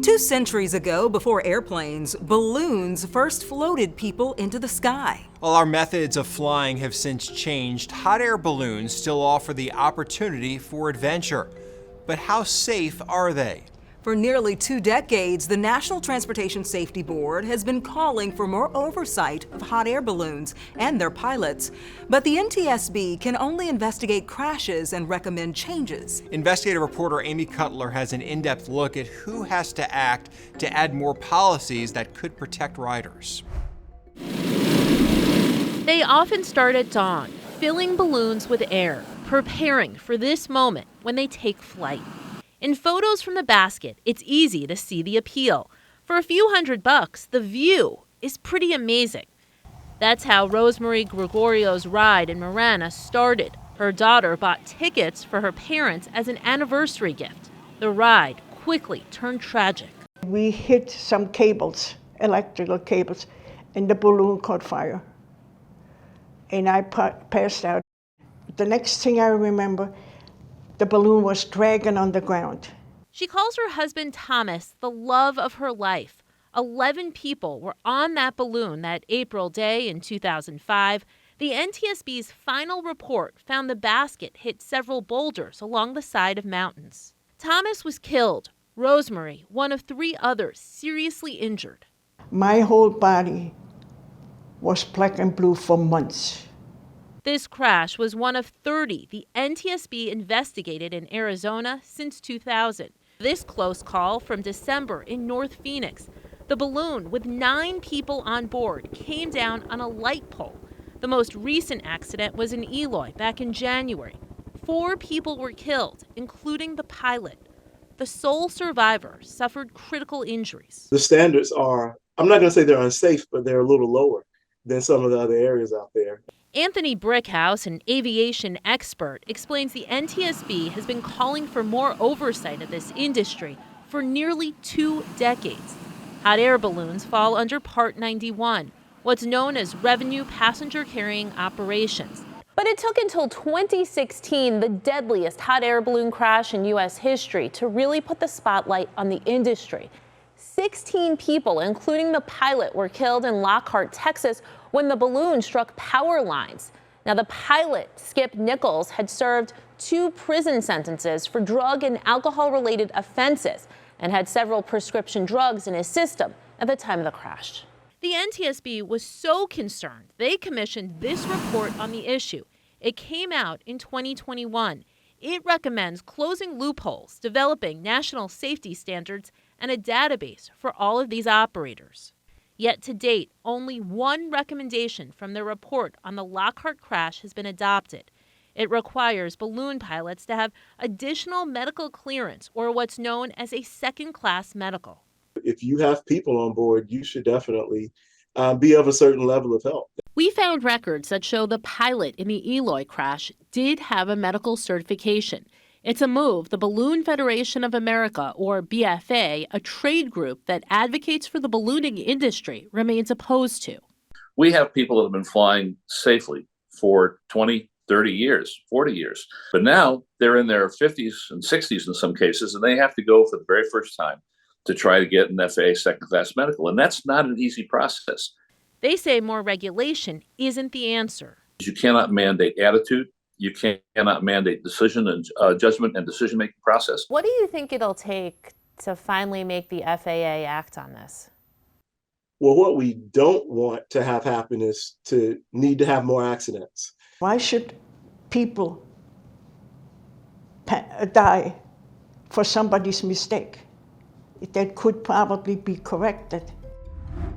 2 centuries ago, before airplanes, balloons first floated people into the sky. While our methods of flying have since changed, hot air balloons still offer the opportunity for adventure. But how safe are they? For nearly 2 decades, the National Transportation Safety Board has been calling for more oversight of hot air balloons and their pilots. But the NTSB can only investigate crashes and recommend changes. Investigative reporter Amy Cutler has an in-depth look at who has to act to add more policies that could protect riders. They often start at dawn, filling balloons with air, preparing for this moment when they take flight. In photos from the basket, it's easy to see the appeal. For a few $100, the view is pretty amazing. That's how Rosemary Gregorio's ride in Marana started. Her daughter bought tickets for her parents as an anniversary gift. The ride quickly turned tragic. We hit some cables, electrical cables, and the balloon caught fire. And I passed out. The next thing I remember, the balloon was dragging on the ground. She calls her husband Thomas the love of her life. 11 people were on that balloon that April day in 2005. The NTSB's final report found the basket hit several boulders along the side of mountains. Thomas was killed. Rosemary, one of 3 others, seriously injured. My whole body was black and blue for months. This crash was one of 30 the NTSB investigated in Arizona since 2000. This close call from December in North Phoenix. The balloon with 9 people on board came down on a light pole. The most recent accident was in Eloy back in January. 4 people were killed, including the pilot. The sole survivor suffered critical injuries. The standards are, I'm not going to say they're unsafe, but they're a little lower than some of the other areas out there. Anthony Brickhouse, an aviation expert, explains the NTSB has been calling for more oversight of this industry for nearly 2 decades. Hot air balloons fall under Part 91, what's known as Revenue Passenger Carrying Operations. But it took until 2016, the deadliest hot air balloon crash in U.S. history, to really put the spotlight on the industry. 16 people, including the pilot, were killed in Lockhart, Texas, when the balloon struck power lines. Now, the pilot, Skip Nichols, had served 2 prison sentences for drug and alcohol-related offenses and had several prescription drugs in his system at the time of the crash. The NTSB was so concerned, they commissioned this report on the issue. It came out in 2021. It recommends closing loopholes, developing national safety standards, and a database for all of these operators. Yet to date, only one recommendation from the report on the Lockhart crash has been adopted. It requires balloon pilots to have additional medical clearance, or what's known as a second-class medical. If you have people on board, you should definitely be of a certain level of help. We found records that show the pilot in the Eloy crash did have a medical certification. It's a move the Balloon Federation of America, or BFA, a trade group that advocates for the ballooning industry, remains opposed to. We have people that have been flying safely for 20, 30 years, 40 years. But now they're in their 50s and 60s in some cases, and they have to go for the very first time to try to get an FAA second-class medical. And that's not an easy process. They say more regulation isn't the answer. You cannot mandate attitude. You cannot mandate decision and judgment and decision-making process. What do you think it'll take to finally make the FAA act on this? Well, what we don't want to have happen is to need to have more accidents. Why should people die for somebody's mistake that could probably be corrected?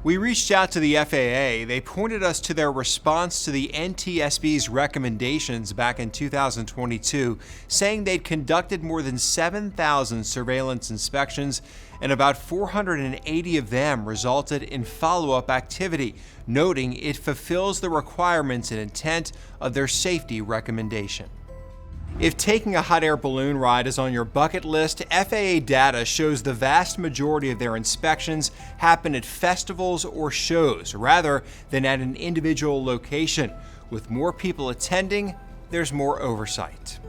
We reached out to the FAA. They pointed us to their response to the NTSB's recommendations back in 2022, saying they'd conducted more than 7,000 surveillance inspections, and about 480 of them resulted in follow-up activity, noting it fulfills the requirements and intent of their safety recommendation. If taking a hot air balloon ride is on your bucket list, FAA data shows the vast majority of their inspections happen at festivals or shows rather than at an individual location. With more people attending, there's more oversight.